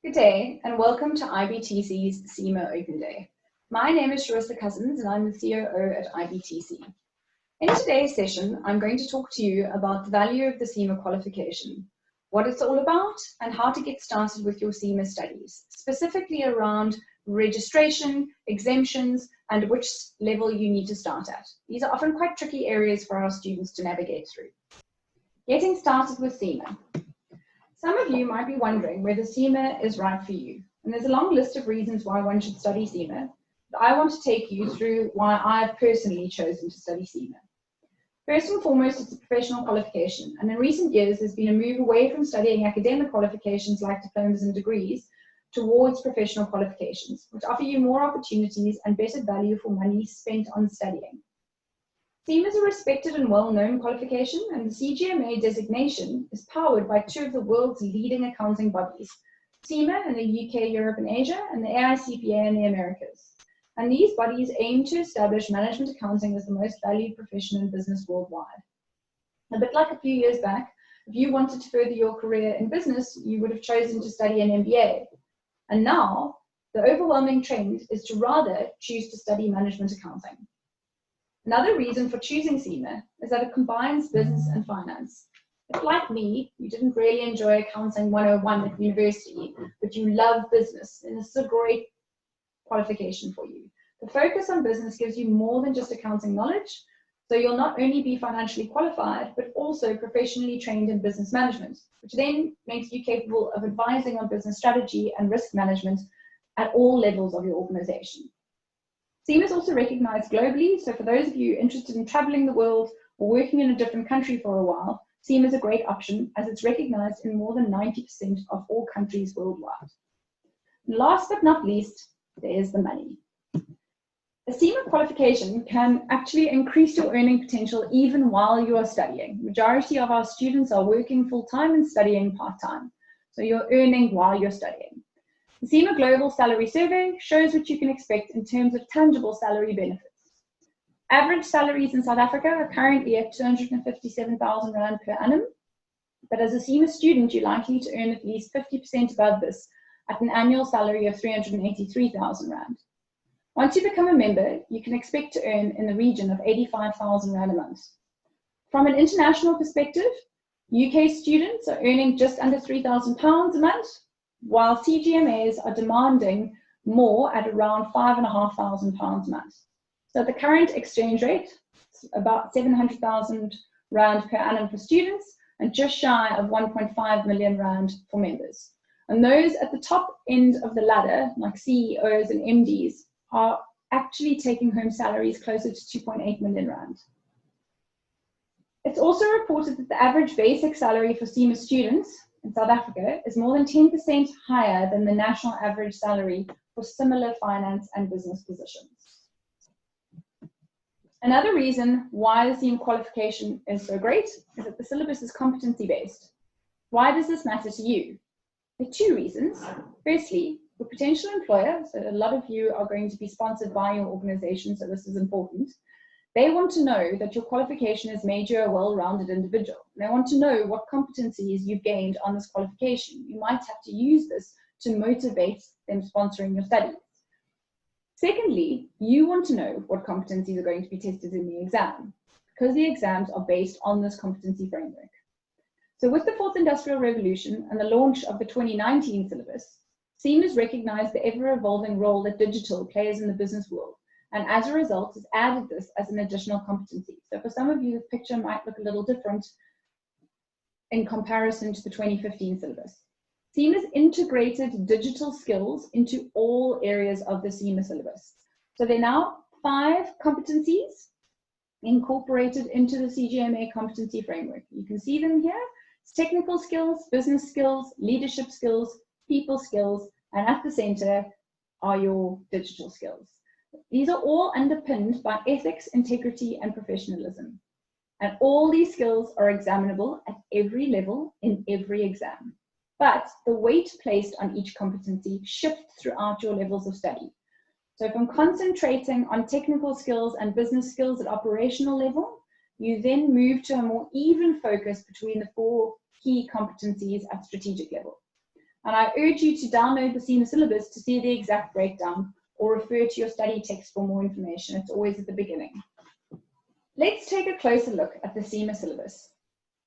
Good day and welcome to IBTC's CIMA Open Day. My name is Sharissa Cousins and I'm the COO at IBTC. In today's session, I'm going to talk to you about the value of the CIMA qualification, what it's all about, and how to get started with your CIMA studies, specifically around registration, exemptions, and which level you need to start at. These are often quite tricky areas for our students to navigate through. Getting started with CIMA. Some of you might be wondering whether CIMA is right for you, and there's a long list of reasons why one should study CIMA, but I want to take you through why I've personally chosen to study CIMA. First and foremost, it's a professional qualification, and in recent years there's been a move away from studying academic qualifications like diplomas and degrees towards professional qualifications, which offer you more opportunities and better value for money spent on studying. CIMA is a respected and well-known qualification, and the CGMA designation is powered by two of the world's leading accounting bodies, CIMA in the UK, Europe and Asia, and the AICPA in the Americas. And these bodies aim to establish management accounting as the most valued profession in business worldwide. A bit like a few years back, if you wanted to further your career in business, you would have chosen to study an MBA. And now, the overwhelming trend is to rather choose to study management accounting. Another reason for choosing CIMA is that it combines business and finance. If, like me, you didn't really enjoy Accounting 101 at university, but you love business, then this is a great qualification for you. The focus on business gives you more than just accounting knowledge, so you'll not only be financially qualified, but also professionally trained in business management, which then makes you capable of advising on business strategy and risk management at all levels of your organization. CIMA is also recognized globally, so for those of you interested in traveling the world or working in a different country for a while, CIMA is a great option as it's recognized in more than 90% of all countries worldwide. And last but not least, there's the money. A CIMA qualification can actually increase your earning potential even while you are studying. The majority of our students are working full-time and studying part-time, so you're earning while you're studying. The CIMA Global Salary Survey shows what you can expect in terms of tangible salary benefits. Average salaries in South Africa are currently at 257,000 Rand per annum, but as a CIMA student, you're likely to earn at least 50% above this at an annual salary of 383,000 Rand. Once you become a member, you can expect to earn in the region of 85,000 Rand a month. From an international perspective, UK students are earning just under £3,000 a month, while CGMAs are demanding more at around £5,500 a month. So at the current exchange rate, it's about 700,000 Rand per annum for students and just shy of 1.5 million Rand for members. And those at the top end of the ladder, like CEOs and MDs, are actually taking home salaries closer to 2.8 million Rand. It's also reported that the average basic salary for CIMA students in South Africa is more than 10% higher than the national average salary for similar finance and business positions. Another reason why the CIMA qualification is so great is that the syllabus is competency-based. Why does this matter to you? There are two reasons. Firstly, for potential employer, so a lot of you are going to be sponsored by your organization, so this is important. They want to know that your qualification has made you a well-rounded individual. They want to know what competencies you've gained on this qualification. You might have to use this to motivate them sponsoring your studies. Secondly, you want to know what competencies are going to be tested in the exam, because the exams are based on this competency framework. So with the Fourth Industrial Revolution and the launch of the 2019 syllabus, CIMA has recognized the ever-evolving role that digital plays in the business world, and as a result has added this as an additional competency. So for some of you, the picture might look a little different in comparison to the 2015 syllabus. CIMA has integrated digital skills into all areas of the CIMA syllabus. So there are now 5 competencies incorporated into the CGMA competency framework. You can see them here. It's technical skills, business skills, leadership skills, people skills, and at the center are your digital skills. These are all underpinned by ethics, integrity, and professionalism. And all these skills are examinable at every level in every exam. But the weight placed on each competency shifts throughout your levels of study. So from concentrating on technical skills and business skills at operational level, you then move to a more even focus between the 4 key competencies at strategic level. And I urge you to download the CIMA syllabus to see the exact breakdown or refer to your study text for more information. It's always at the beginning. Let's take a closer look at the CIMA syllabus.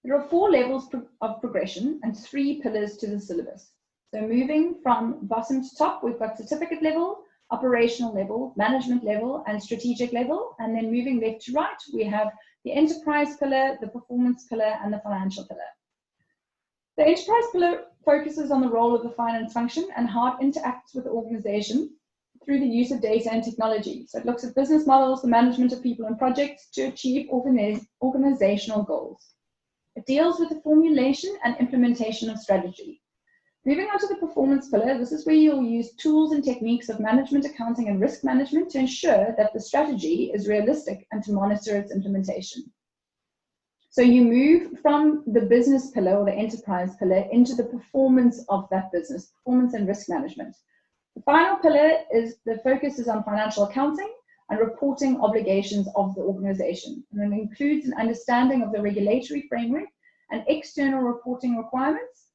There are 4 levels of progression and 3 pillars to the syllabus. So moving from bottom to top, we've got certificate level, operational level, management level, and strategic level. And then moving left to right, we have the enterprise pillar, the performance pillar, and the financial pillar. The enterprise pillar focuses on the role of the finance function and how it interacts with the organization through the use of data and technology. So it looks at business models, the management of people and projects to achieve organizational goals. It deals with the formulation and implementation of strategy. Moving on to the performance pillar, this is where you'll use tools and techniques of management, accounting, and risk management to ensure that the strategy is realistic and to monitor its implementation. So you move from the business pillar or the enterprise pillar into the performance of that business, performance and risk management. The final pillar is the focus is on financial accounting and reporting obligations of the organization. And it includes an understanding of the regulatory framework and external reporting requirements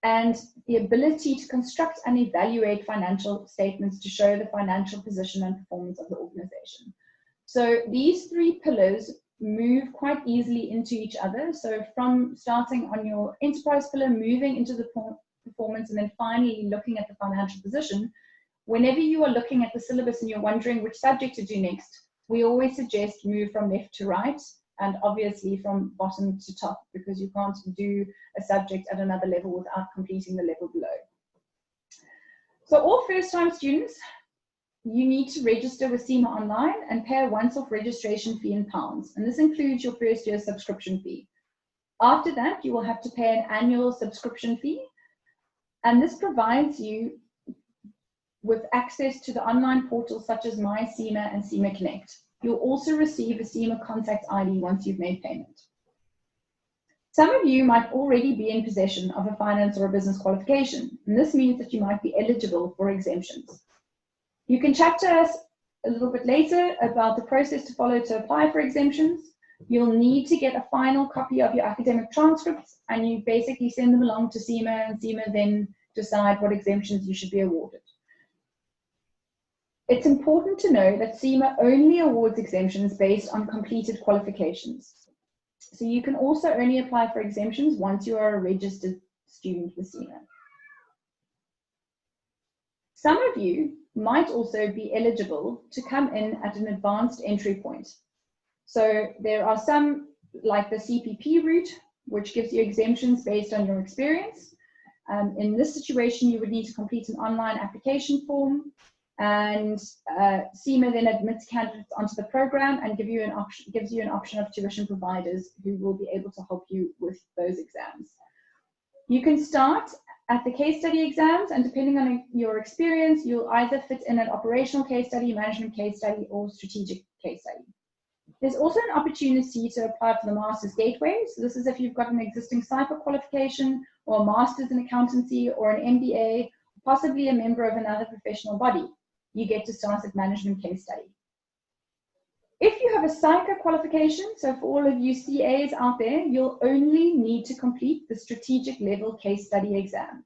and the ability to construct and evaluate financial statements to show the financial position and performance of the organization. So these 3 pillars move quite easily into each other. So from starting on your enterprise pillar, moving into the performance, and then finally looking at the financial position, whenever you are looking at the syllabus and you're wondering which subject to do next, we always suggest move from left to right and obviously from bottom to top, because you can't do a subject at another level without completing the level below. So all first-time students, you need to register with CIMA online and pay a once-off registration fee in pounds, and this includes your first year subscription fee. After that, you will have to pay an annual subscription fee, and this provides you with access to the online portals such as My CIMA and CIMA Connect. You'll also receive a CIMA contact ID once you've made payment. Some of you might already be in possession of a finance or a business qualification, and this means that you might be eligible for exemptions. You can chat to us a little bit later about the process to follow to apply for exemptions. You'll need to get a final copy of your academic transcripts, and you basically send them along to CIMA, and CIMA then decide what exemptions you should be awarded. It's important to know that CIMA only awards exemptions based on completed qualifications. So you can also only apply for exemptions once you are a registered student with CIMA. Some of you might also be eligible to come in at an advanced entry point. So there are some, like the CPP route, which gives you exemptions based on your experience. In this situation, you would need to complete an online application form, and CIMA then admits candidates onto the program and gives you an option of tuition providers who will be able to help you with those exams. You can start at the case study exams, and depending on your experience, you'll either fit in an operational case study, management case study, or strategic case study. There's also an opportunity to apply for the Master's Gateway. So this is if you've got an existing CIPA qualification or a Master's in Accountancy or an MBA, possibly a member of another professional body. You get to start at management case study. If you have a CIPA qualification, so for all of you CAs out there, you'll only need to complete the strategic level case study exam.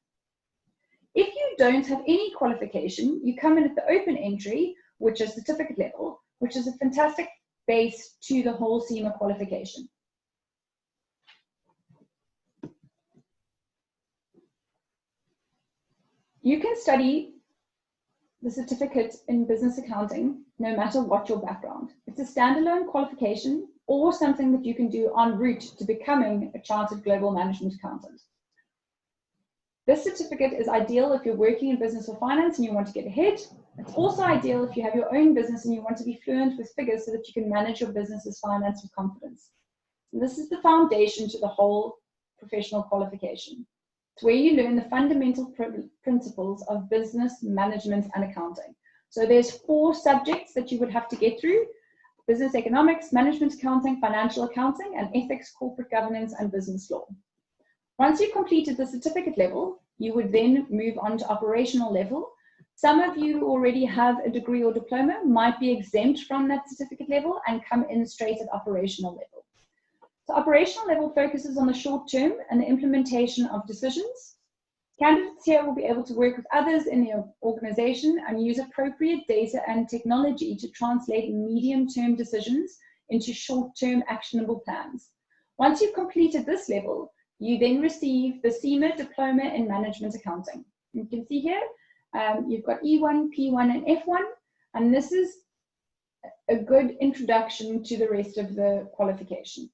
If you don't have any qualification, you come in at the open entry, which is certificate level, which is a fantastic base to the whole CIMA qualification. You can study the certificate in business accounting no matter what your background. It's a standalone qualification or something that you can do en route to becoming a chartered global management accountant. This certificate is ideal if you're working in business or finance and you want to get ahead. It's also ideal if you have your own business and you want to be fluent with figures so that you can manage your business's finance with confidence. And this is the foundation to the whole professional qualification. It's where you learn the fundamental principles of business, management, and accounting. So there's 4 subjects that you would have to get through: business economics, management accounting, financial accounting, and ethics, corporate governance, and business law. Once you've completed the certificate level, you would then move on to operational level. Some of you who already have a degree or diploma might be exempt from that certificate level and come in straight at operational level. So operational level focuses on the short term and the implementation of decisions. Candidates here will be able to work with others in the organization and use appropriate data and technology to translate medium-term decisions into short-term actionable plans. Once you've completed this level, you then receive the CIMA Diploma in Management Accounting. You can see here, you've got E1, P1, and F1, and this is a good introduction to the rest of the qualification.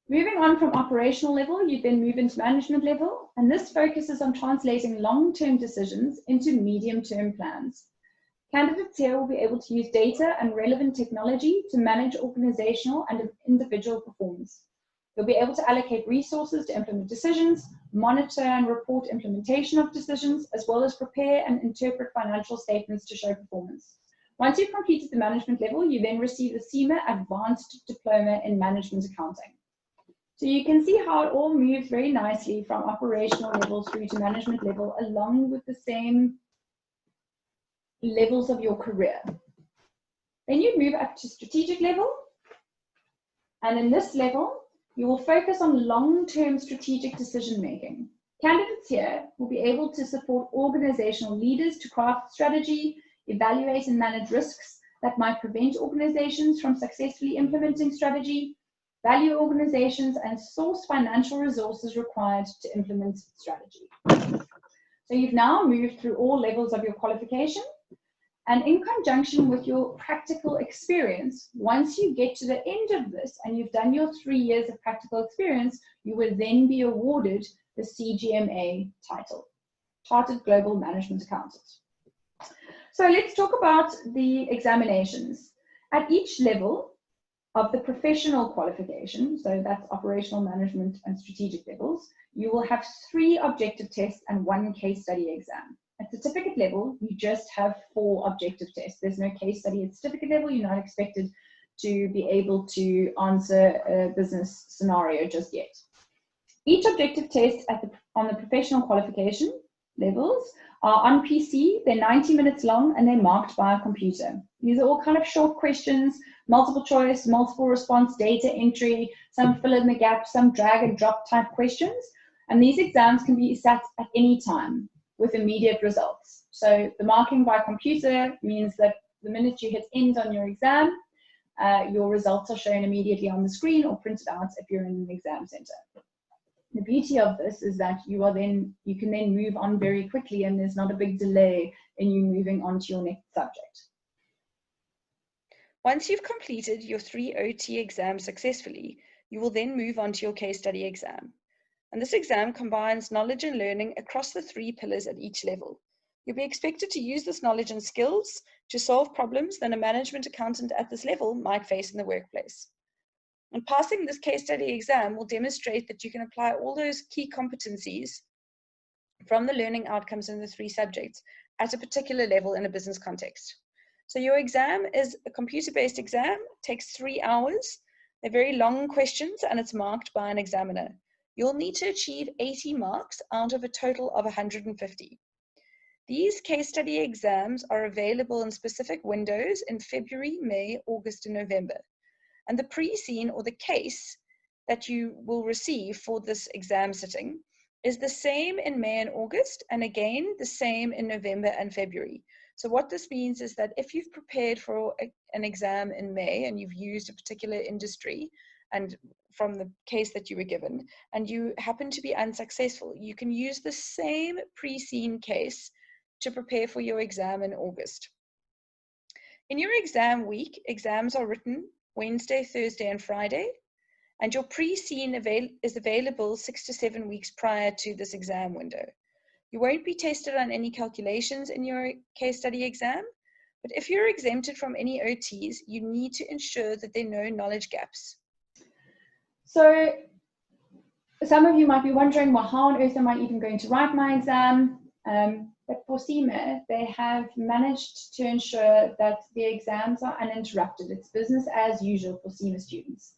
Moving on from operational level, you then move into management level, and this focuses on translating long-term decisions into medium-term plans. Candidates here will be able to use data and relevant technology to manage organizational and individual performance. You'll be able to allocate resources to implement decisions, monitor and report implementation of decisions, as well as prepare and interpret financial statements to show performance. Once you've completed the management level, you then receive the CIMA Advanced Diploma in Management Accounting. So you can see how it all moves very nicely from operational level through to management level, along with the same levels of your career. Then you move up to strategic level, and in this level, you will focus on long-term strategic decision-making. Candidates here will be able to support organizational leaders to craft strategy, evaluate and manage risks that might prevent organizations from successfully implementing strategy, value organizations, and source financial resources required to implement strategy. So you've now moved through all levels of your qualification, and in conjunction with your practical experience, once you get to the end of this and you've done your 3 years of practical experience, you will then be awarded the CGMA title, Chartered Global Management Accountant. So let's talk about the examinations. At each level of the professional qualification, so that's operational, management, and strategic levels, you will have 3 objective tests and 1 case study exam. At certificate level, you just have 4 objective tests. There's no case study at certificate level. You're not expected to be able to answer a business scenario just yet. Each objective test on the professional qualification levels are on PC. They're 90 minutes long and they're marked by a computer. These are all kind of short questions, multiple choice, multiple response, data entry, some fill in the gap, some drag and drop type questions. And these exams can be sat at any time with immediate results. So the marking by computer means that the minute you hit end on your exam, your results are shown immediately on the screen or printed out if you're in an exam center. The beauty of this is that you can then move on very quickly, and there's not a big delay in you moving on to your next subject. Once you've completed your 3 OT exams successfully, you will then move on to your case study exam. And this exam combines knowledge and learning across the 3 pillars at each level. You'll be expected to use this knowledge and skills to solve problems that a management accountant at this level might face in the workplace. And passing this case study exam will demonstrate that you can apply all those key competencies from the learning outcomes in the 3 subjects at a particular level in a business context. So your exam is a computer-based exam, takes 3 hours. They're very long questions and it's marked by an examiner. You'll need to achieve 80 marks out of a total of 150. These case study exams are available in specific windows in February, May, August, and November. And the pre-scene or the case that you will receive for this exam sitting is the same in May and August, and again, the same in November and February. So what this means is that if you've prepared for an exam in May and you've used a particular industry and from the case that you were given, and you happen to be unsuccessful, you can use the same pre-scene case to prepare for your exam in August. In your exam week, exams are written Wednesday, Thursday, and Friday, and your pre-scene is available 6 to 7 weeks prior to this exam window. You won't be tested on any calculations in your case study exam, but if you're exempted from any OTs, you need to ensure that there are no knowledge gaps. So some of you might be wondering, well, how on earth am I even going to write my exam? But for CIMA, they have managed to ensure that the exams are uninterrupted. It's business as usual for CIMA students.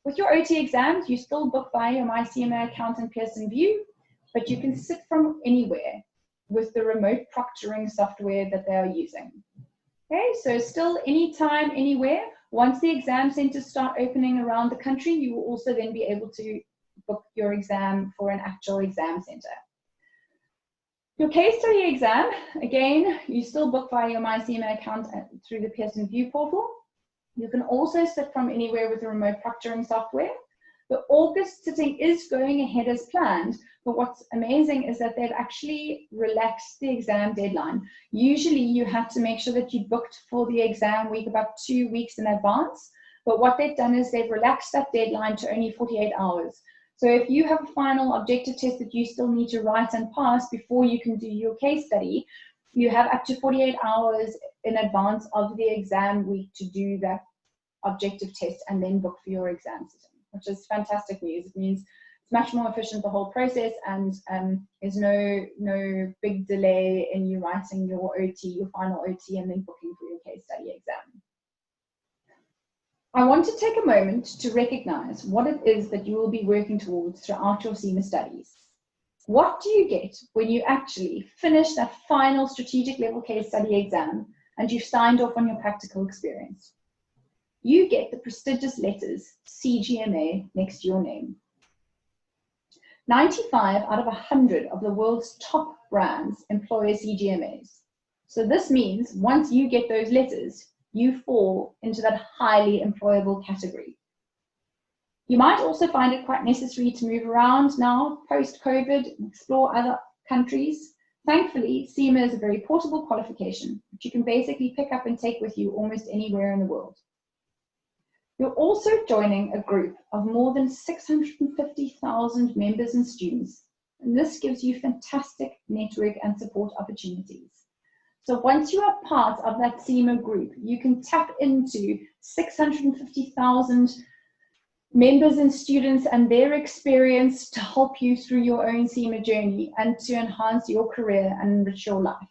With your OT exams, you still book via your CIMA account in Pearson VUE, but you can sit from anywhere with the remote proctoring software that they are using. Okay, so still anytime, anywhere. Once the exam centers start opening around the country, you will also then be able to book your exam for an actual exam center. Your case study exam, again, you still book via your CIMA account through the Pearson View portal. You can also sit from anywhere with a remote proctoring software. The August sitting is going ahead as planned, but what's amazing is that they've actually relaxed the exam deadline. Usually you have to make sure that you booked for the exam week about 2 weeks in advance, but what they've done is they've relaxed that deadline to only 48 hours. So if you have a final objective test that you still need to write and pass before you can do your case study, you have up to 48 hours in advance of the exam week to do that objective test and then book for your exam sitting, which is fantastic news. It means it's much more efficient, the whole process, and there's no big delay in you writing your OT, your final OT, and then booking for your case study exam. I want to take a moment to recognize what it is that you will be working towards throughout your CIMA studies. What do you get when you actually finish that final strategic level case study exam and you've signed off on your practical experience? You get the prestigious letters CGMA next to your name. 95 out of 100 of the world's top brands employ CGMAs. So this means once you get those letters, you fall into that highly employable category. You might also find it quite necessary to move around now, post-COVID, and explore other countries. Thankfully, CIMA is a very portable qualification, which you can basically pick up and take with you almost anywhere in the world. You're also joining a group of more than 650,000 members and students, and this gives you fantastic network and support opportunities. So once you are part of that CIMA group, you can tap into 650,000 members and students and their experience to help you through your own CIMA journey and to enhance your career and enrich your life.